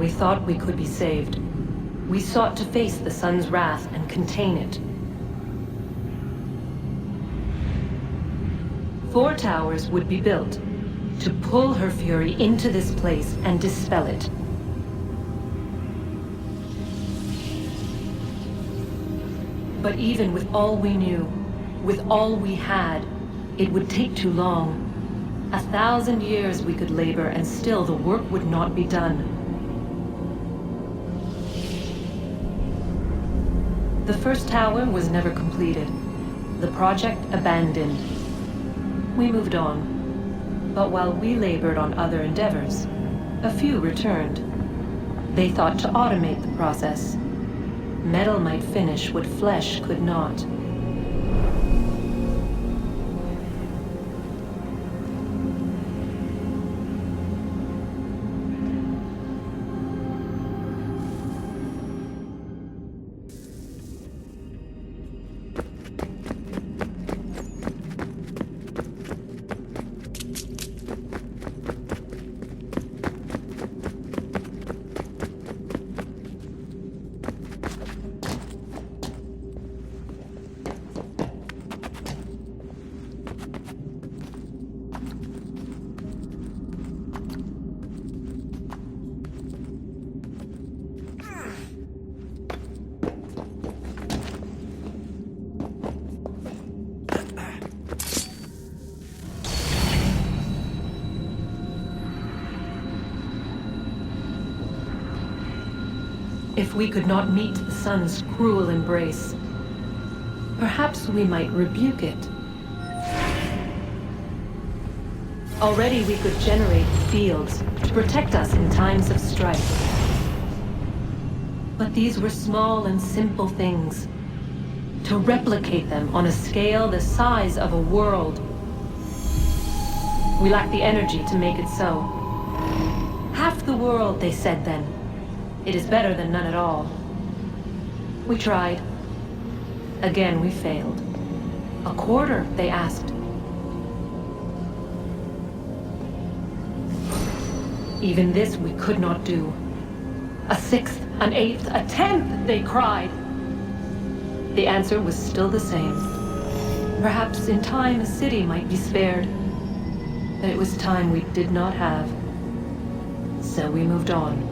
we thought we could be saved, we sought to face the sun's wrath and contain it. 4 towers would be built to pull her fury into this place and dispel it. But even with all we knew, with all we had, it would take too long. 1,000 years we could labor and still the work would not be done. The first tower was never completed. The project abandoned. We moved on. But while we labored on other endeavors, a few returned. They thought to automate the process. Metal might finish what flesh could not. If we could not meet the sun's cruel embrace, perhaps we might rebuke it. Already we could generate fields to protect us in times of strife. But these were small and simple things. To replicate them on a scale the size of a world, we lacked the energy to make it so. Half the world, they said then. It is better than none at all. We tried. Again, we failed. A quarter, they asked. Even this we could not do. A 1/6, an 1/8, a 1/10, they cried. The answer was still the same. Perhaps in time a city might be spared. But it was time we did not have. So we moved on.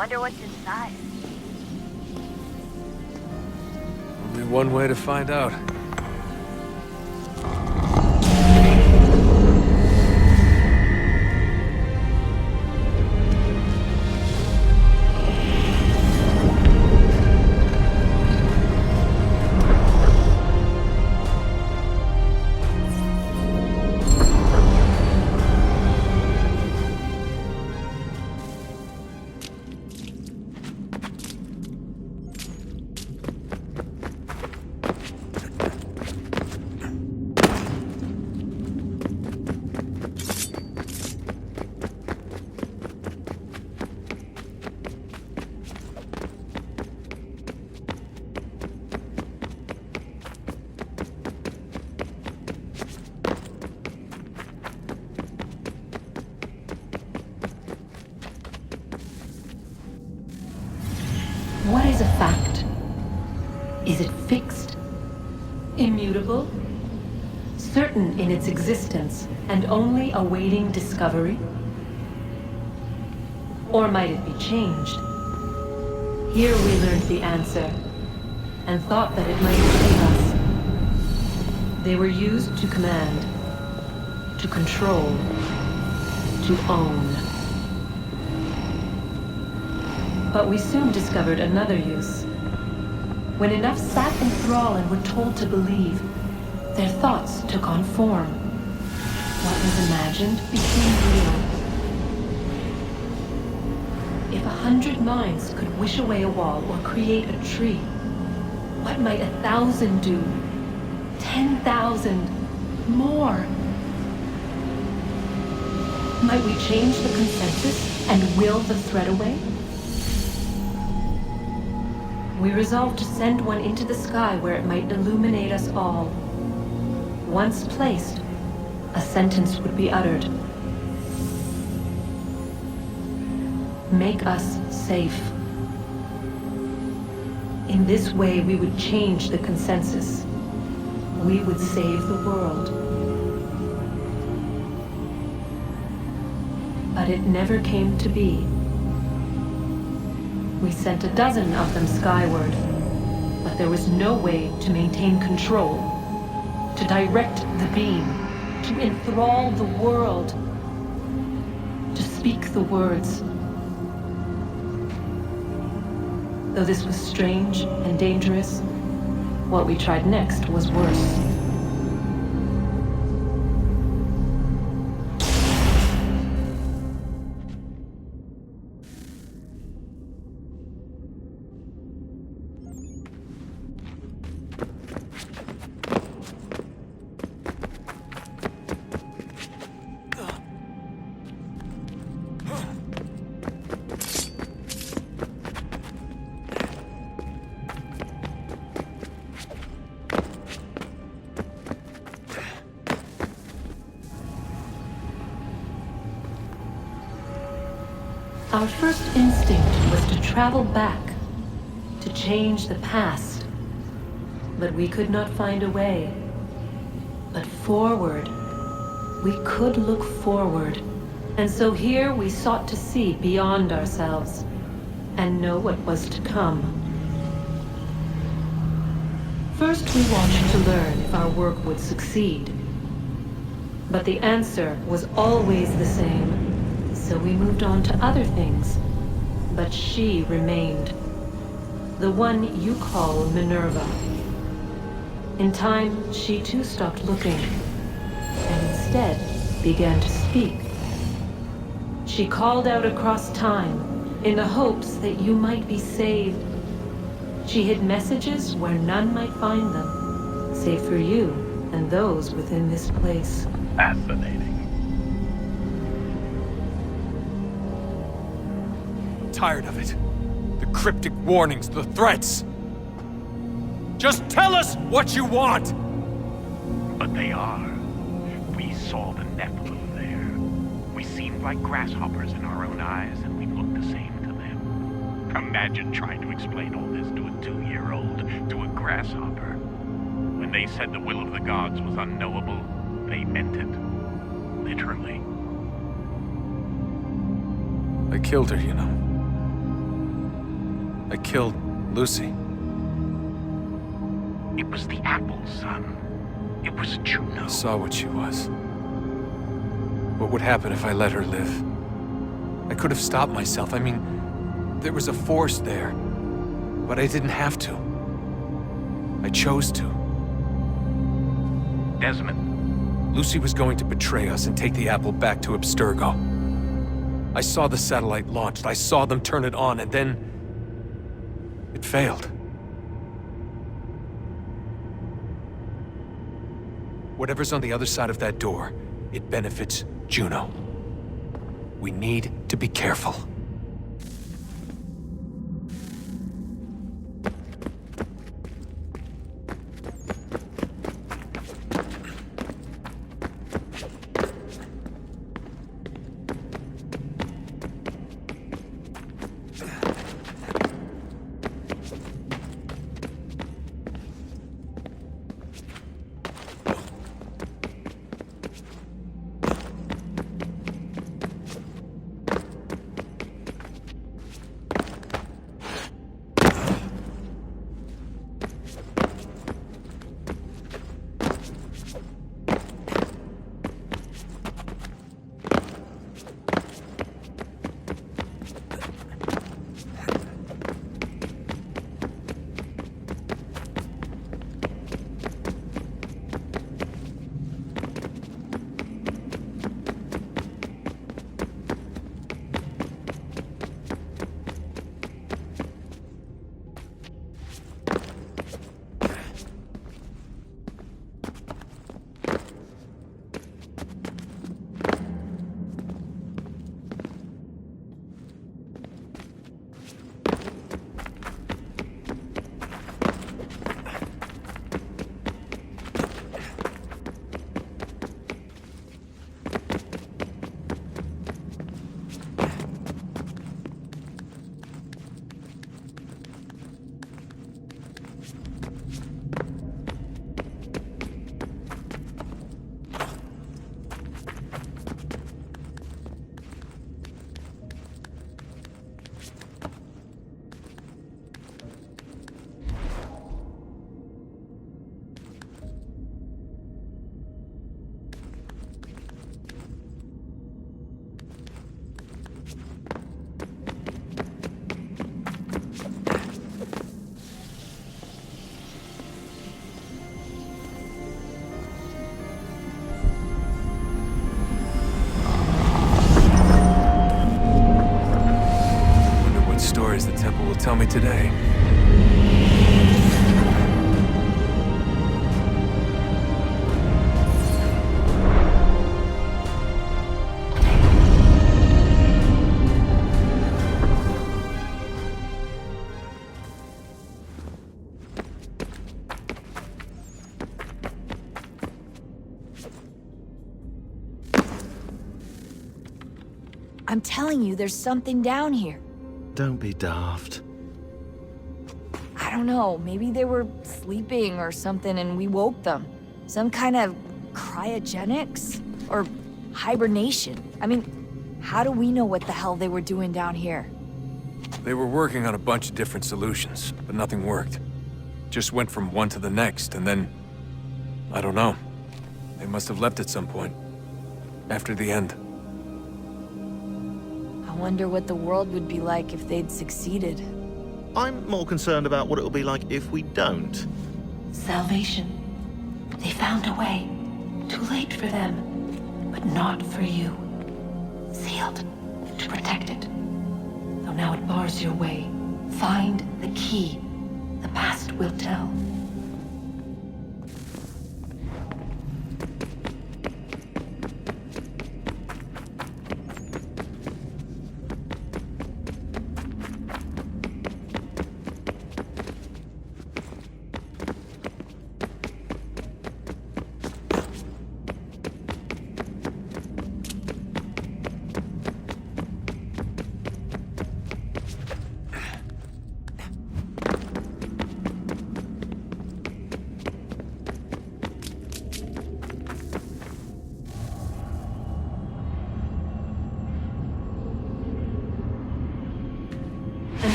Wonder what's inside. Only one way to find out. What is a fact? Is it fixed? Immutable? Certain in its existence and only awaiting discovery? Or might it be changed? Here we learned the answer and thought that it might save us. They were used to command, to control, to own. But we soon discovered another use. When enough sat in thrall and were told to believe, their thoughts took on form. What was imagined became real. If 100 minds could wish away a wall or create a tree, what might 1,000 do? 10,000? More? Might we change the consensus and will the threat away? We resolved to send one into the sky where it might illuminate us all. Once placed, a sentence would be uttered. Make us safe. In this way, we would change the consensus. We would save the world. But it never came to be. We sent a dozen of them skyward, but there was no way to maintain control, to direct the beam, to enthrall the world, to speak the words. Though this was strange and dangerous, what we tried next was worse. Our first instinct was to travel back, to change the past. But we could not find a way. But forward, we could look forward. And so here we sought to see beyond ourselves and know what was to come. First, we watched to learn if our work would succeed. But the answer was always the same. So we moved on to other things, but she remained. The one you call Minerva. In time, she too stopped looking, and instead began to speak. She called out across time, in the hopes that you might be saved. She hid messages where none might find them, save for you and those within this place. Fascinating. Tired of it. The cryptic warnings, the threats. Just tell us what you want! But they are. We saw the Nephilim there. We seemed like grasshoppers in our own eyes, and we looked the same to them. Imagine trying to explain all this to a 2-year-old, to a grasshopper. When they said the will of the gods was unknowable, they meant it. Literally. I killed her, you know. I killed Lucy. It was the apple, son. It was Juno. I saw what she was. What would happen if I let her live? I could have stopped myself. I mean, there was a force there. But I didn't have to. I chose to. Desmond. Lucy was going to betray us and take the apple back to Abstergo. I saw the satellite launched. I saw them turn it on, and then it failed. Whatever's on the other side of that door, it benefits Juno. We need to be careful. stories the temple will tell me today. I'm telling you, there's something down here. Don't be daft. I don't know, maybe they were sleeping or something and we woke them. Some kind of cryogenics? Or hibernation? I mean, how do we know what the hell they were doing down here? They were working on a bunch of different solutions, but nothing worked. Just went from one to the next, and then... I don't know. They must have left at some point. After the end. I wonder what the world would be like if they'd succeeded. I'm more concerned about what it'll be like if we don't. Salvation. They found a way. Too late for them, but not for you. Sealed to protect it. Though now it bars your way. Find the key. The past will tell.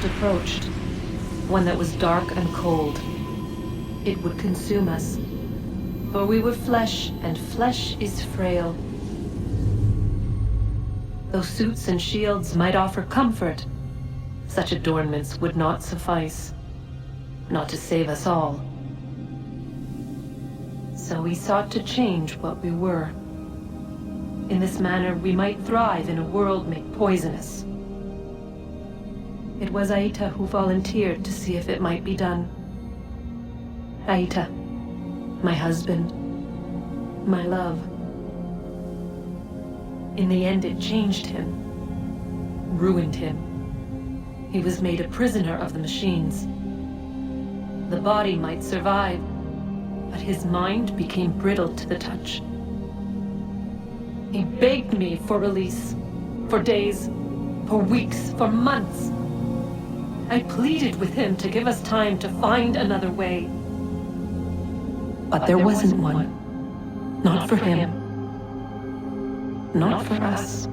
Approached, one that was dark and cold. It would consume us, for we were flesh, and flesh is frail. Though suits and shields might offer comfort, such adornments would not suffice, not to save us all. So we sought to change what we were. In this manner, we might thrive in a world made poisonous. It was Aita who volunteered to see if it might be done. Aita, my husband, my love. In the end, it changed him, ruined him. He was made a prisoner of the machines. The body might survive, but his mind became brittle to the touch. He begged me for release, for days, for weeks, for months. I pleaded with him to give us time to find another way. But there wasn't one. Not for him. Not for us.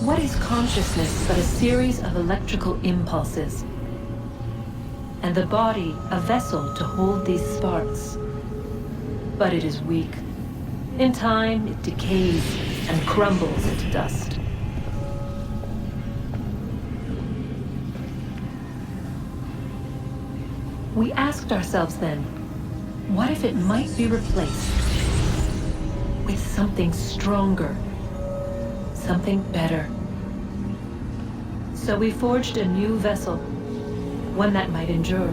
What is consciousness but a series of electrical impulses? And the body a vessel to hold these sparks. But it is weak. In time, it decays and crumbles into dust. We asked ourselves then, what if it might be replaced with something stronger, something better? So we forged a new vessel, one that might endure.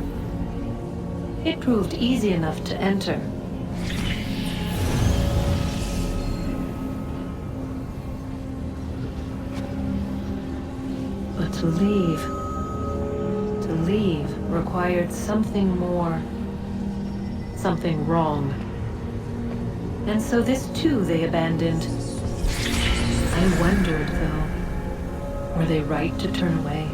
It proved easy enough to enter. But to leave required something more, something wrong. And so this too they abandoned. I wondered, though, were they right to turn away?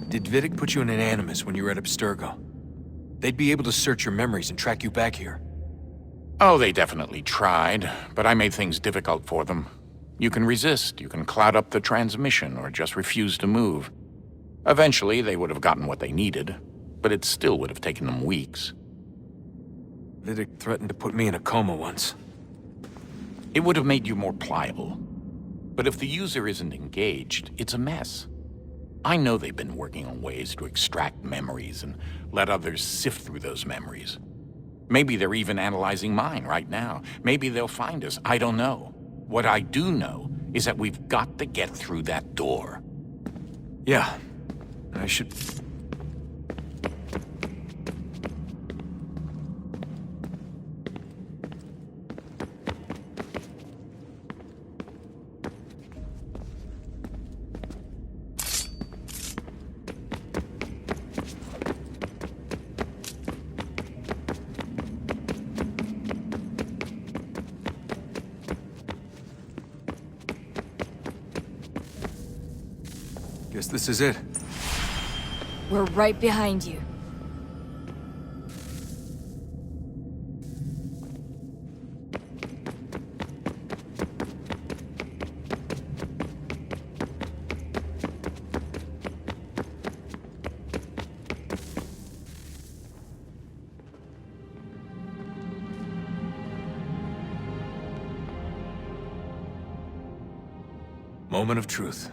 Did Vidic put you in an animus when you were at Abstergo? They'd be able to search your memories and track you back here. Oh, they definitely tried, but I made things difficult for them. You can resist, you can cloud up the transmission, or just refuse to move. Eventually, they would have gotten what they needed, but it still would have taken them weeks. Vidic threatened to put me in a coma once. It would have made you more pliable. But if the user isn't engaged, it's a mess. I know they've been working on ways to extract memories and let others sift through those memories. Maybe they're even analyzing mine right now. Maybe they'll find us. I don't know. What I do know is that we've got to get through that door. Yeah, I should... Guess this is it. We're right behind you. Moment of truth.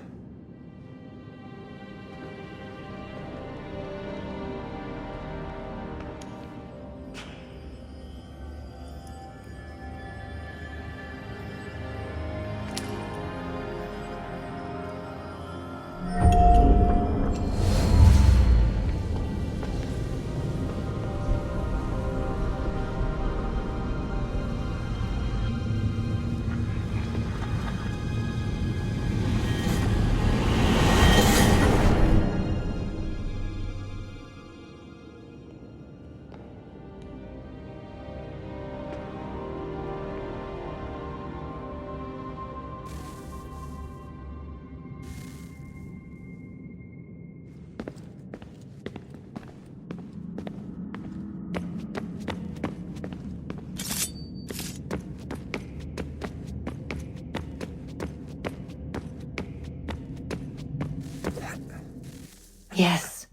Yes.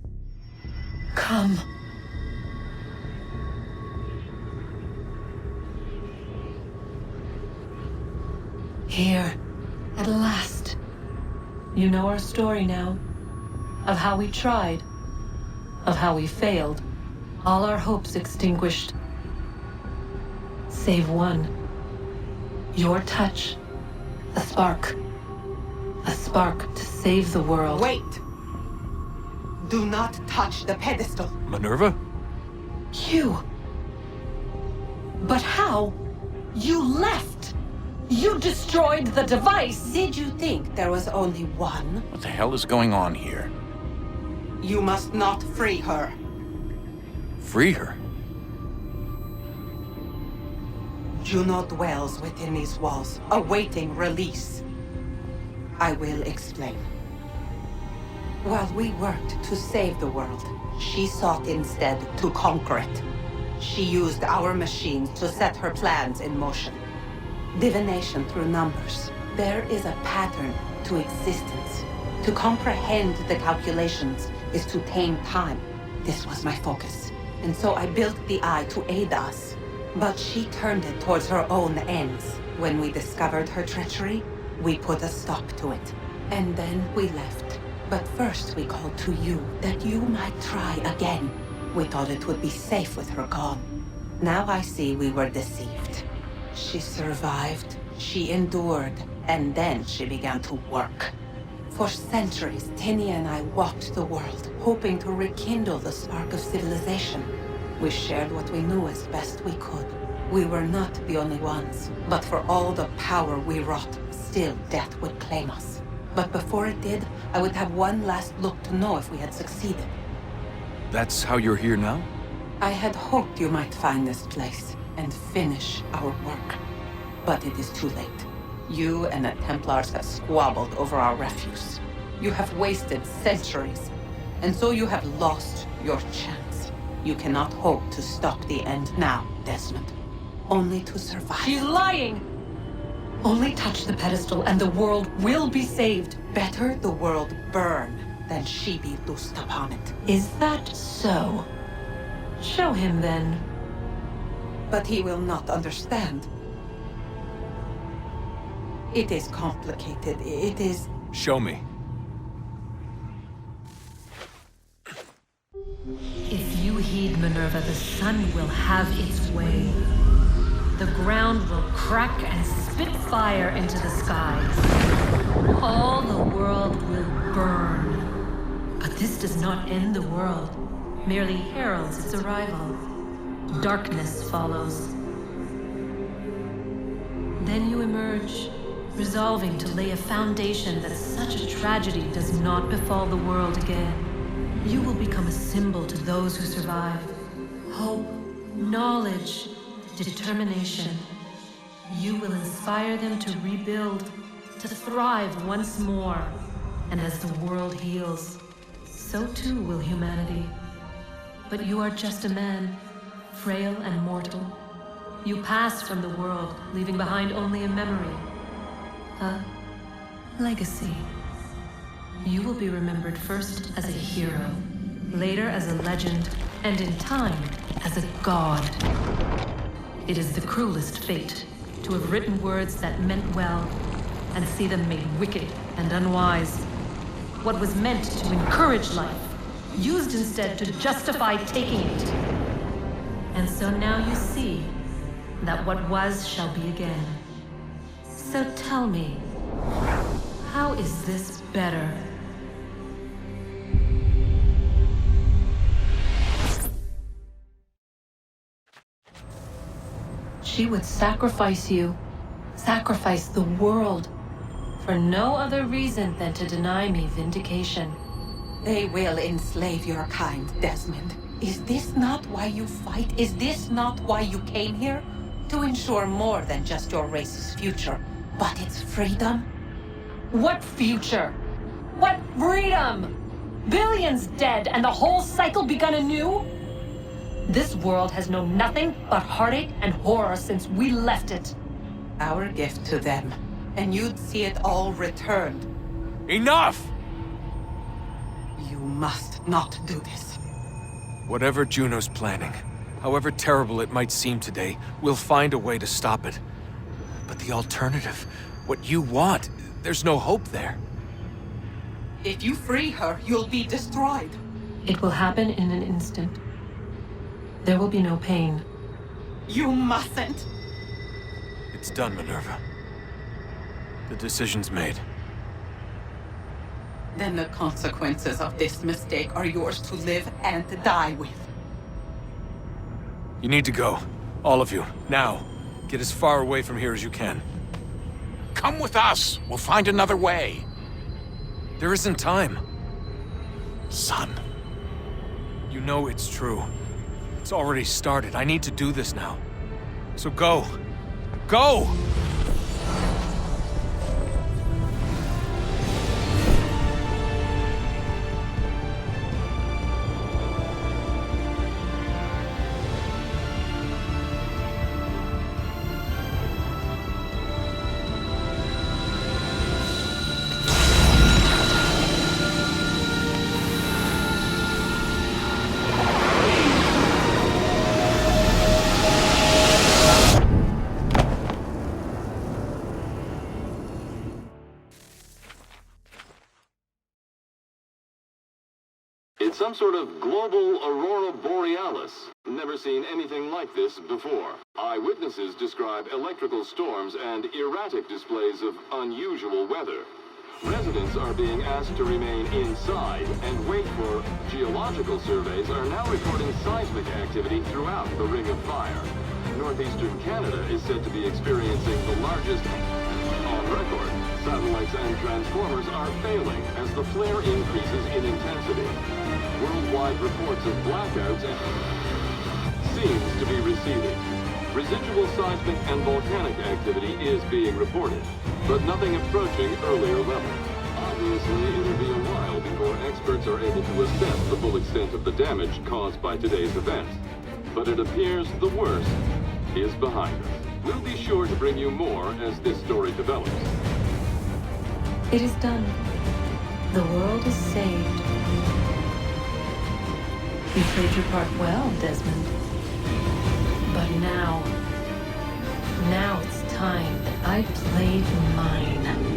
Come. Here, at last. You know our story now. Of how we tried. Of how we failed. All our hopes extinguished. Save one. Your touch. A spark. A spark to save the world. Wait! Do not touch the pedestal. Minerva? You. But how? You left! You destroyed the device! Did you think there was only one? What the hell is going on here? You must not free her. Free her? Juno dwells within these walls, awaiting release. I will explain. While we worked to save the world, she sought instead to conquer it. She used our machines to set her plans in motion. Divination through numbers. There is a pattern to existence. To comprehend the calculations is to tame time. This was my focus. And so I built the eye to aid us. But she turned it towards her own ends. When we discovered her treachery, we put a stop to it. And then we left. But first we called to you, that you might try again. We thought it would be safe with her gone. Now I see we were deceived. She survived, she endured, and then she began to work. For centuries, Tinia and I walked the world, hoping to rekindle the spark of civilization. We shared what we knew as best we could. We were not the only ones, but for all the power we wrought, still death would claim us. But before it did, I would have one last look to know if we had succeeded. That's how you're here now? I had hoped you might find this place and finish our work. But it is too late. You and the Templars have squabbled over our refuse. You have wasted centuries, and so you have lost your chance. You cannot hope to stop the end now, Desmond. Only to survive. She's lying! Only touch the pedestal and the world will be saved. Better the world burn than she be loosed upon it. Is that so? Show him then. But he will not understand. It is complicated. It is... Show me. If you heed Minerva, the sun will have its way. The ground will crack and spit fire into the skies. All the world will burn. But this does not end the world, merely heralds its arrival. Darkness follows. Then you emerge, resolving to lay a foundation that such a tragedy does not befall the world again. You will become a symbol to those who survive. Hope, knowledge, determination. You will inspire them to rebuild, to thrive once more. And as the world heals, so too will humanity. But you are just a man, frail and mortal. You pass from the world, leaving behind only a memory. A legacy. You will be remembered first as a hero, later as a legend, and in time, as a god. It is the cruelest fate to have written words that meant well, and see them made wicked and unwise. What was meant to encourage life, used instead to justify taking it. And so now you see that what was shall be again. So tell me, how is this better? She would sacrifice you, sacrifice the world, for no other reason than to deny me vindication. They will enslave your kind, Desmond. Is this not why you fight? Is this not why you came here? To ensure more than just your race's future, but its freedom? What future? What freedom? Billions dead and the whole cycle begun anew? This world has known nothing but heartache and horror since we left it. Our gift to them, and you'd see it all returned. Enough! You must not do this. Whatever Juno's planning, however terrible it might seem today, we'll find a way to stop it. But the alternative, what you want, there's no hope there. If you free her, you'll be destroyed. It will happen in an instant. There will be no pain. You mustn't. It's done, Minerva. The decision's made. Then the consequences of this mistake are yours to live and die with. You need to go. All of you. Now. Get as far away from here as you can. Come with us. We'll find another way. There isn't time. Son. You know it's true. It's already started. I need to do this now. So go. Go! It's some sort of global aurora borealis. Never seen anything like this before. Eyewitnesses describe electrical storms and erratic displays of unusual weather. Residents are being asked to remain inside and wait for geological surveys are now recording seismic activity throughout the Ring of Fire. Northeastern Canada is said to be experiencing the largest on record. Satellites and transformers are failing as the flare increases in intensity. Worldwide reports of blackouts seems to be receding. Residual seismic and volcanic activity is being reported, but nothing approaching earlier levels. Obviously, it'll be a while before experts are able to assess the full extent of the damage caused by today's events. But it appears the worst is behind us. We'll be sure to bring you more as this story develops. It is done. The world is saved. You played your part well, Desmond. But now it's time that I played mine.